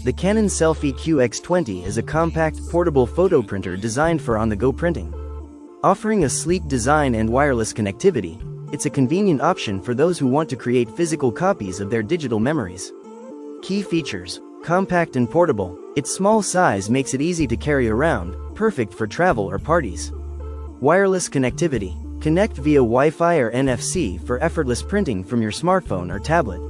The Canon SELPHY QX20 is a compact, portable photo printer designed for on-the-go printing. Offering a sleek design and wireless connectivity, it's a convenient option for those who want to create physical copies of their digital memories. Key features: compact and portable. Its small size makes it easy to carry around, perfect for travel or parties. Wireless connectivity. Connect via Wi-Fi or NFC for effortless printing from your smartphone or tablet.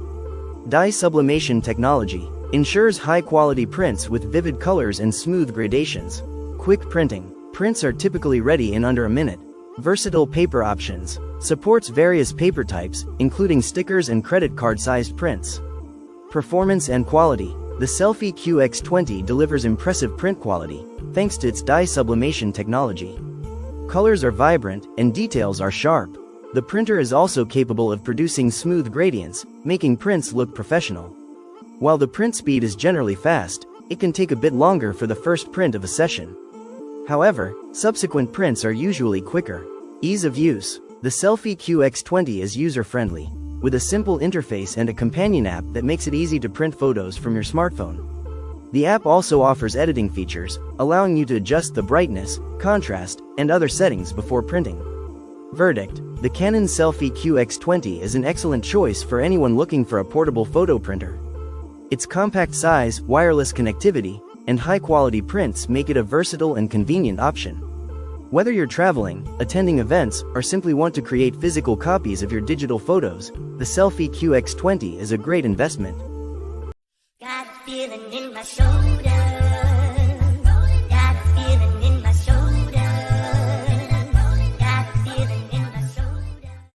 Dye sublimation technology ensures high-quality prints with vivid colors and smooth gradations. Quick printing. Prints are typically ready in under a minute. Versatile paper options. Supports various paper types, including stickers and credit card-sized prints. Performance and quality. The SELPHY QX20 delivers impressive print quality, thanks to its dye sublimation technology. Colors are vibrant, and details are sharp. The printer is also capable of producing smooth gradients, making prints look professional. While the print speed is generally fast, it can take a bit longer for the first print of a session. However, subsequent prints are usually quicker. Ease of use. The SELPHY QX20 is user-friendly, with a simple interface and a companion app that makes it easy to print photos from your smartphone. The app also offers editing features, allowing you to adjust the brightness, contrast, and other settings before printing. Verdict: the Canon SELPHY QX20 is an excellent choice for anyone looking for a portable photo printer. Its compact size, wireless connectivity, and high-quality prints make it a versatile and convenient option. Whether you're traveling, attending events, or simply want to create physical copies of your digital photos, the SELPHY QX20 is a great investment. Got a feeling in my soul.